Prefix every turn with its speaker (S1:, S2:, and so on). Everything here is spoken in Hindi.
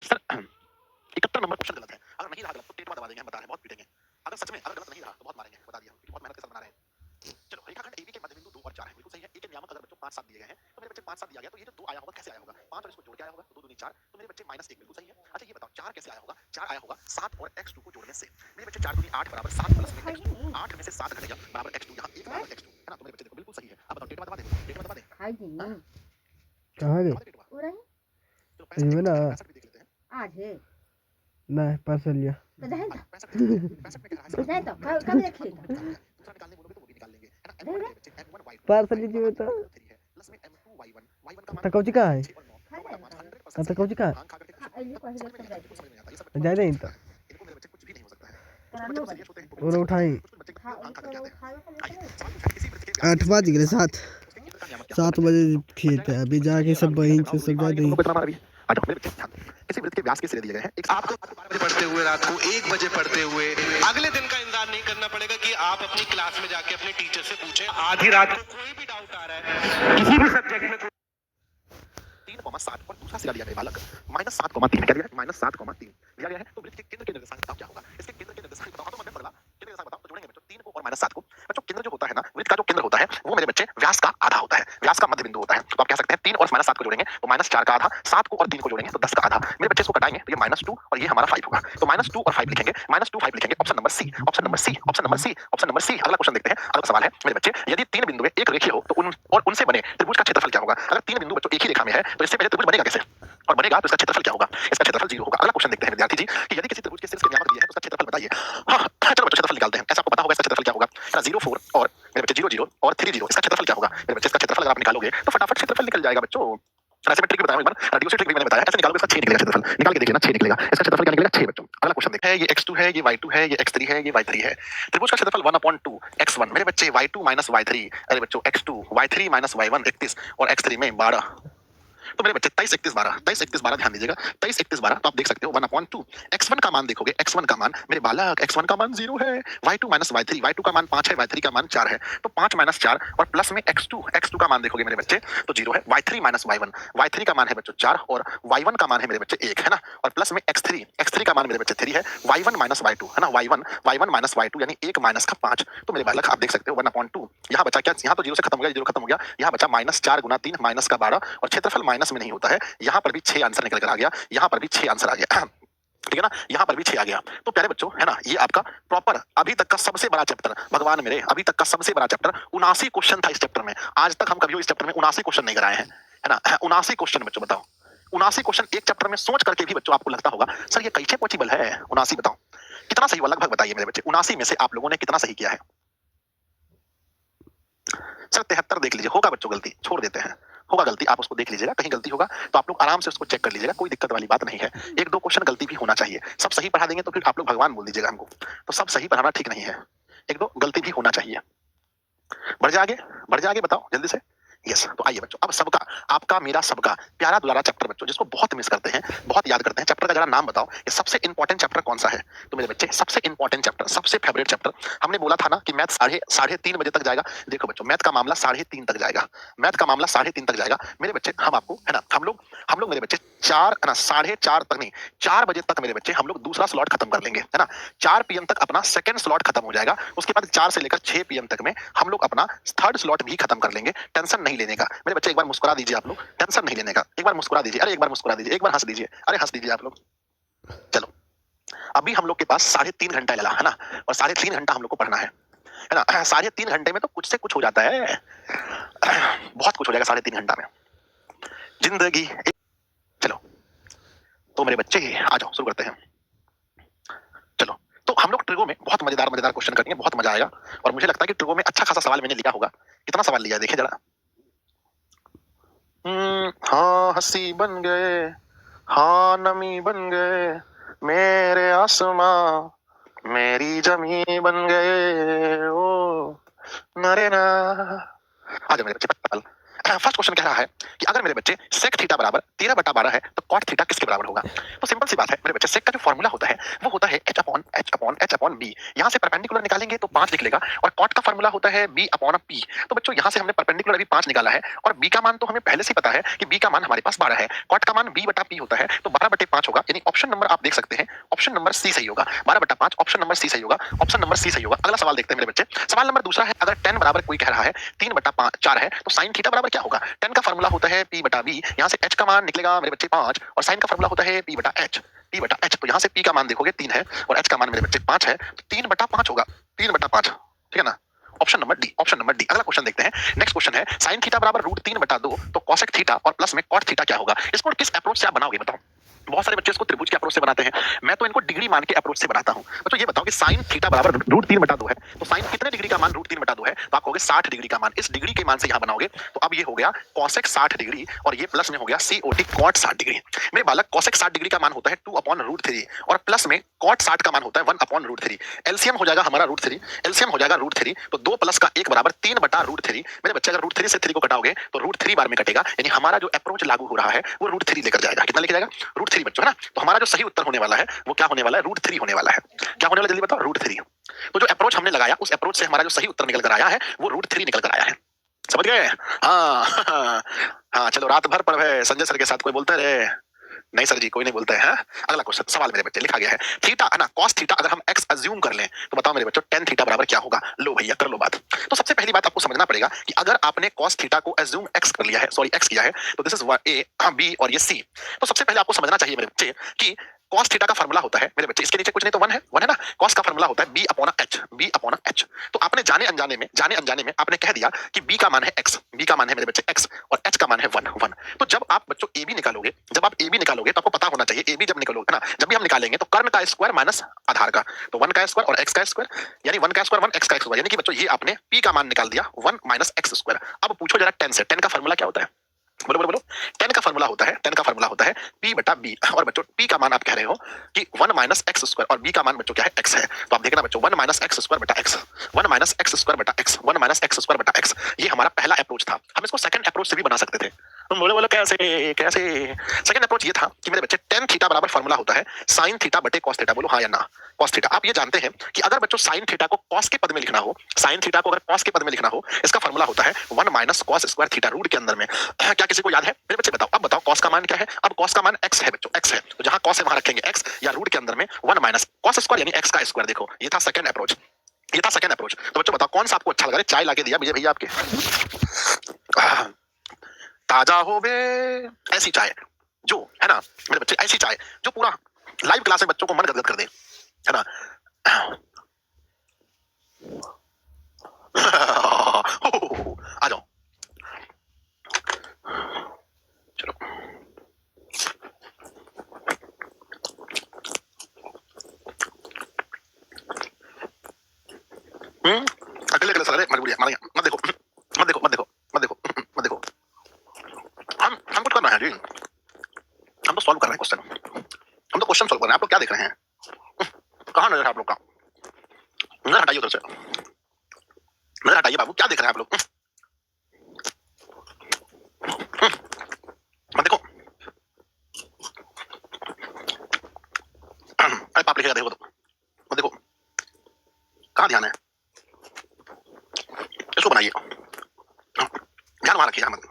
S1: सर 71 नंबर क्वेश्चन गलत है। अगर नहीं रहा गलत तो टेटवा दबा देंगे, हम बता रहे हैं, बहुत पीटेंगे। अगर सच में अगर गलत नहीं रहा तो बहुत मारेंगे, बता दिया क्योंकि बहुत मेहनत के साथ बना रहे हैं। चलो रेखाखंड एबी के मध्यबिंदु 2 और 4 है, बिल्कुल सही है। ए के नियामक अगर बच्चों 5 7 दिए गए हैं, तो मेरे बच्चे 5 7 दिया गया, तो ये जो 2 आया होगा कैसे आया होगा? 5 और इसको जोड़ के आया होगा, तो 2 दूनी 4, तो मेरे बच्चे -1 बिल्कुल सही है। अच्छा ये बताओ 4 कैसे आया होगा? 4 आया होगा 7 और x2 को जोड़ने से। मेरे बच्चे 4 दूनी 8 बराबर 7 प्लस में x2, 8 में से 7 घट गया बराबर x2, यहाँ 1 बराबर x2 है ना? तो मेरे बच्चे देखो बिल्कुल सही है। अब बताओ टेटवा दबा दें, टेटवा दबा दें? हाँ?
S2: कहाँ गए?
S1: दबा दें टेटवा? चलो 65
S2: ना
S1: 65 भी देख लेते हैं।
S2: नहीं पार्सल लिया।
S1: 65 में क्या रहा है? 65 में क्या रहा है?
S3: कब देखिए
S1: दूसरा निकालने बोलोगे तो वो भी निकाल लेंगे, है ना? m1 मेरे बच्चे m1 y2
S2: पार्सल लीजिए बता।
S1: है प्लस में m2 y1, y1 का मान
S2: तकौची कहाँ है?
S1: 6 और 9 का मान 100%
S2: तकौची कहाँ?
S1: भांग खा करके समझ में नहीं आता, ये समझ में नहीं आता, ये सब
S2: जाए नहीं तो
S1: इनको मेरे बच्चे कुछ भी नहीं हो सकता है। कुछ बच्चे सीरियस होते हैं,
S2: और उठाई
S1: कुछ बच्चे भांग खा करके आते हैं। आइए सवाल पूछा किसी वृत्त के व्यास
S2: 8 बज गए 7
S1: उसके केंद्र का नियामक क्या
S2: 7 बजे खेत है अभी जाके सब वहीं से सब जा देंगे।
S1: आ जाओ मेरे बच्चे ध्यान दो। किसी वृत्त के व्यास के सिरे दिए गए हैं, एक
S4: आपको 12 बजे पढ़ते हुए रात को 1 बजे पढ़ते हुए अगले दिन का इंतजार नहीं करना पड़ेगा कि आप अपनी क्लास में जाके अपने टीचर से पूछें आधी रात को कोई भी डाउट आ रहा है किसी भी सब्जेक्ट में
S1: 3,7 और दूसरा सिरा दिया गया बालक -7,3 क्या दिया है? -7,3 दिया गया है। तो वृत्त के केंद्र के निर्देशांक बताओ क्या होगा? इसके केंद्र के निर्देशांक बताओ, तो मध्यम पगला केंद्र निर्देशांक बताओ, तो जोड़ेंगे बच्चों 3 को और -7 को। बच्चों केंद्र जो होता है ना, वृत्त का जो केंद्र होता है वो मेरे बच्चे व्यास का आधा होता है, व्यास का मध्य बिंदु होता है। तो आप कह सकते हैं 3 और -7 को जोड़ेंगे तो -4 का आधा, 7 को और 3 को जोड़ेंगे तो 10 का आधा। मेरे बच्चे इसको घटाएंगे तो ये -2 और ये हमारा 5 होगा। तो -2 और 5 लिखेंगे, -2 5 लिखेंगे। Option number C, option number C, option number C, option number C. अगला क्वेश्चन देखते हैं। अगला सवाल है मेरे बच्चे, यदि 3 बिंदु एक रेखीय हो तो उन और उनसे बने त्रिभुज का क्षेत्रफल क्या होगा? अगर 3 बिंदु बच्चों एक ही रेखा में है तो इससे पहले त्रिभुज बनेगा कैसे? और बनेगा तो इसका क्षेत्रफल क्या होगा? इसका क्षेत्रफल 0 होगा। अगला क्वेश्चन देखते हैं विद्यार्थी जी कि यदि किसी त्रिभुज के शीर्ष के नियामक दिए हैं तो उसका क्षेत्रफल बताइए। हाँ, चलो बच्चों क्षेत्रफल निकालते हैं। ऐसा आपको पता होगा इसका क्षेत्रफल क्या होगा? 0 4 और मेरे बच्चे 0 0 और 3 0। इसका क्षेत्रफल क्या होगा? मेरे बच्चे इसका क्षेत्रफल अगर आप निकालोगे तो फटाफट क्षेत्रफल निकल जाएगा बच्चों। ऐसे में ट्रिक भी बताया एक बार, रेडियोसिटी ट्रिक भी मैंने बताया। ऐसे निकालोगे इसका 6 निकलेगा क्षेत्रफल। निकाल के देखिए ना 6 निकलेगा। इसका क्षेत्रफल क्या निकलेगा? 6 बच्चों। अगला क्वेश्चन देखते हैं। ये x2 है, ये y2 है, ये x3 है, ये y3 है। त्रिभुज का क्षेत्रफल 1/2 x1। मेरे बच्चे y2 y3, अरे बच्चों x2 y3 y1 31 और x3 में 12। तो मेरे बच्चे 23 31 12, 23 31 12 ध्यान दीजिएगा। 23 31 12 तो आप देख सकते हो 1/2 x1 का मान देखोगे, x1 का मान मेरे बालक x1 का मान 0 है, y2 y3, y2 का मान 5 है, y3 का मान 4 है। तो 5 4 और प्लस में x2 का मान देखोगे मेरे बच्चे तो 0 है। y3 y1, y3 का मान है बच्चों 4 और y1 का मान है मेरे बच्चे 1 है ना। और प्लस में x3 का मान मेरे बच्चे 3 है, y1 y2 है ना, y1 y2 यानी 1 माइनस का 5। तो मेरे बालक आप देख सकते हो 1/2। यहाँ बचा क्या? यहाँ तो 0 से खत्म हो गया, 0 खत्म हो गया। यहाँ बचा -4 गुना 3 माइनस का 12 और क्षेत्रफल माइनस में नहीं होता है। यहाँ पर भी 6 आंसर निकल कर आ गया, यहाँ पर भी 6 आंसर आ गया। ठीक है ना, यहाँ पर भी 6 आ गया। तो प्यारे बच्चों है ना, ये आपका प्रॉपर अभी तक का सबसे बड़ा चैप्टर, भगवान मेरे अभी तक का सबसे बड़ा चैप्टर 79 क्वेश्चन था इस चैप्टर में। आज तक हम कभी इस चैप्टर में 79 क्वेश्चन नहीं कराए हैं, है ना। 79 क्वेश्चन बच्चों, बताओ 79 क्वेश्चन एक चैप्टर में सोच करके भी बच्चों आपको लगता होगा सर ये कैसे पॉसिबल है? 79 बताओ कितना सही हुआ? लगभग बताइए मेरे बच्चे 79 में से आप लोगों ने कितना सही किया है? सर 73 देख लीजिए। होगा बच्चों गलती, छोड़ देते हैं, होगा गलती, आप उसको देख लीजिएगा, कहीं गलती होगा तो आप लोग आराम से उसको चेक कर लीजिएगा, कोई दिक्कत वाली बात नहीं है। 1-2 क्वेश्चन गलती भी होना चाहिए। सब सही पढ़ा देंगे तो फिर आप लोग भगवान बोल दीजिएगा हमको, तो सब सही पढ़ाना ठीक नहीं है, 1-2 गलती भी होना चाहिए। बढ़ जा आगे बताओ जल्दी से। यस, तो आइए बच्चों, अब सबका आपका मेरा सबका प्यारा दुलारा चैप्टर बच्चों जिसको बहुत मिस करते हैं, बहुत याद करते हैं, चैप्टर का जरा नाम बताओ। ये सबसे इंपॉर्टेंट चैप्टर कौन सा है? तो मेरे बच्चे सबसे इंपॉर्टेंट चैप्टर, सबसे फेवरेट चैप्टर, हमने बोला था ना कि मैथ साढ़े 3 बजे तक जाएगा। देखो बच्चों मैथ का मामला 3:30 तक जाएगा, मैथ का मामला 3:30 तक जाएगा मेरे बच्चे। हम आपको है ना, हम लोग मेरे बच्चे 4 है ना 4:30 तक नहीं, 4 बजे तक मेरे बच्चे हम लोग दूसरा स्लॉट खत्म कर लेंगे, है ना। 4 PM तक अपना सेकंड स्लॉट खत्म हो जाएगा। उसके बाद 4 से लेकर 6 PM तक में हम लोग अपना थर्ड स्लॉट भी खत्म कर लेंगे। टेंशन नहीं लेने का मेरे बच्चे, एक बार मुस्कुरा दीजिए आप लोग, टेंशन नहीं लेने का, एक बार मुस्कुरा दीजिए, अरे एक बार मुस्कुरा दीजिए, एक बार हंस दीजिए, अरे हंस दीजिए आप लोग। चलो अभी हम लोग के पास 3.5 घंटा लगा है ना, और 3.5 घंटा हम लोग को पढ़ना है ना। 3.5 घंटे में तो कुछ से कुछ हो जाता है, बहुत कुछ हो जाएगा 3.5 घंटा में जिंदगी। चलो तो मेरे बच्चे आ जाओ, शुरू करते हैं। चलो तो हम लोग ट्रिगो में बहुत मजेदार क्वेश्चन करेंगे, बहुत मजा आएगा। और मुझे लगता है कि ट्रिगो में अच्छा खासा सवाल मैंने लिया होगा। कितना सवाल लिया देखिए जरा। हाँ हंसी बन गए, हाँ नमी बन गए, मेरे आसमां मेरी जमी बन गए ओ नरे ना। आ जाओ मेरे बच्चे, फर्स्ट क्वेश्चन कह रहा है कि अगर मेरे बच्चे सेक थीटा बराबर 13/12 है तो कॉट थीटा किसके बराबर होगा? तो सिंपल सी बात है मेरे बच्चे, सेक का जो फॉर्मूला होता है वो होता है h upon h upon h upon b। यहाँ से परपेंडिकुलर निकालेंगे तो 5 निकलेगा और कॉट का फॉर्मूला होता है b अपॉन p। तो बच्चों यहाँ से हमने परपेंडिकुलर अभी 5 निकाला है और b का मान तो हमें पहले से पता है कि b का मान हमारे पास 12 है, कॉट का मान b बटा p होता है, तो 12/5 होगा। यानी ऑप्शन नंबर आप देख सकते हैं, ऑप्शन नंबर सी सही होगा। 12/5 ऑप्शन नंबर सी सही होगा, ऑप्शन नंबर सी सही होगा। अगला सवाल देखते हैं मेरे बच्चे। सवाल नंबर दूसरा है, अगर tan बराबर कोई कह रहा है 3/4 है तो sin थीटा बराबर क्या होगा? tan का फॉर्मूला होता है p बटा b, यहाँ से h का मान निकलेगा मेरे बच्चे 5 और sin का फॉर्मूला होता है p बटा h। तो यहाँ से p का मान देखोगे 3 है और h का मान मेरे बच्चे 5 है, तो 3/5 होगा, 3/5, ठीक है ना? Option number D, option number D. अगला क्वेश्चन देखते हैं। नेक्स्ट क्वेश्चन है, sin थीटा बराबर √3/2 तो cosec थीटा और प्लस में cot थीटा क्या होगा? इसको किस अप्रोच से आप बनाओगे बताओ? बहुत सारे बच्चे इसको त्रिभुज के अप्रोच से बनाते हैं, मैं तो इनको डिग्री मान के अप्रोच से बनाता हूं। तो ये बताओ कि sin थीटा बराबर √3/2 है तो sin कितने डिग्री का मान √3/2 है? तो आप कहोगे 60 डिग्री का मान। इस डिग्री के मान से यहां बनाओगे तो अब ये हो गया cosec 60 डिग्री और ये प्लस में हो गया COT cot 60 डिग्री। मेरे बालक cosec 60 डिग्री का मान होता है 2/√3 और प्लस में cot 60 का मान होता है 1/√3। एलसीएम हो जाएगा हमारा √3, एलसीएम हो जाएगा √3, तो 2 प्लस का 1 बराबर 3/√3। मेरे बच्चे अगर √3 से 3 को घटाओगे तो √3 बार में कटेगा, यानी हमारा जो अप्रोच लागू हो रहा है वो √3 लेकर जाएगा। कितना लेकर जाएगा? √3 बच्चों, है ना? तो हमारा जो सही उत्तर होने वाला है वो क्या होने वाला है? √3 होने वाला है। क्या होने वाला जल्दी बताओ? √3। तो जो अप्रोच हमने लगाया उस अप्रोच से हमारा जो सही उत्तर निकल कर आया है वो √3 निकल कर आया है। समझ गए? हाँ हाँ, चलो रात भर पढ़े संजय सर के साथ कोई बोलते रहे? नहीं सर जी, कोई नहीं बोलता है। हाँ? अगला क्वेश्चन, सवाल मेरे बच्चे लिखा गया है, थीटा है ना, cos थीटा अगर हम x अज्यूम कर लें तो बताओ मेरे बच्चों tan थीटा बराबर क्या होगा? लो भैया कर लो बात। तो सबसे पहली बात आपको समझना पड़ेगा कि अगर आपने cos थीटा को अज्यूम x कर लिया है, सॉरी x किया है, तो दिस इज a b और ये c। तो सबसे पहले आपको समझना चाहिए मेरे बच्चे कि cos थीटा का फॉर्मूला होता है मेरे बच्चे, इसके नीचे कुछ नहीं तो 1 है ना। cos का फॉर्मूला होता है b अपॉन h। तो आपने जाने अनजाने में आपने कह दिया कि b का मान है x, b का मान है मेरे बच्चे x और h का मान है 1। तो जब आप बच्चों ab निकालोगे, तो आपको पता होना चाहिए ab जब निकालोगे ना, जब भी हम निकालेंगे तो कर्ण का स्क्वायर माइनस आधार का, तो 1 का स्क्वायर और x का स्क्वायर, यानी 1 का स्क्वायर 1 x का स्क्वायर, यानी कि बच्चों ये आपने p का मान निकाल दिया 1 माइनस x स्क्वायर। अब पूछो जरा tan से, tan का फॉर्मूला क्या होता है? बोलो। tan का फॉर्मूला होता है p बटा b और बच्चों p का मान आप कह रहे हो कि 1 माइनस x स्क्वायर और b का मान बच्चों क्या है? x है। तो आप देखना बच्चों 1 माइनस x स्क्वायर बटा x, 1 माइनस x स्क्वायर बटा x, 1 माइनस x स्क्वायर बटा x। ये हमारा पहला अप्रोच था। हम इसको सेकंड अप्रोच से भी बना सकते थे। तुम बोलो कैसे? सेकंड अप्रोच ये था कि मेरे बच्चे tan थीटा बराबर फॉर्मूला होता है sin थीटा बटे cos थीटा। बोलो हाँ या ना? cos theta. आप ये जानते हैं कि अगर बच्चों sin थीटा को cos के पद में लिखना हो, sin थीटा को अगर cos के पद में लिखना हो, इसका फॉर्मूला होता है 1 minus cos square theta root के अंदर में। क्या किसी को याद है मेरे बच्चे? बताओ। अब बताओ cos का मान क्या है? अब cos का मान x है बच्चों, x है, तो जहां cos है वहां रखेंगे x, या रूट के अंदर में 1 माइनस cos स्क्वायर यानी x का स्क्वायर। देखो ये था सेकंड अप्रोच, तो बच्चों बताओ कौन सा आपको अच्छा लगा? चाय लाके दिया मुझे भैया आपके, ताजा हो बे ऐसी चाय जो है ना मेरे बच्चे, ऐसी चाय जो पूरा लाइव क्लास में बच्चों को मन गदगद कर दे, है ना? आ जाओ, चलो। अगले सारे मजबूरी है हमारे। मत देखो हम कुछ करना है जी, हम तो सॉल्व कर रहे हैं क्वेश्चन, हम तो क्वेश्चन सॉल्व कर रहे हैं। आप लोग क्या देख रहे हैं? कहाँ नजर है आप लोग का? नजर हटाइए उधर से, नजर हटाइए बाबू, क्या देख रहे हैं आप लोग? मत देखो, अरे पाप लिखेगा देखो तो, मत देखो, कहाँ ध्यान है? इसको बनाइए, ध्यान वहां रखिए, मत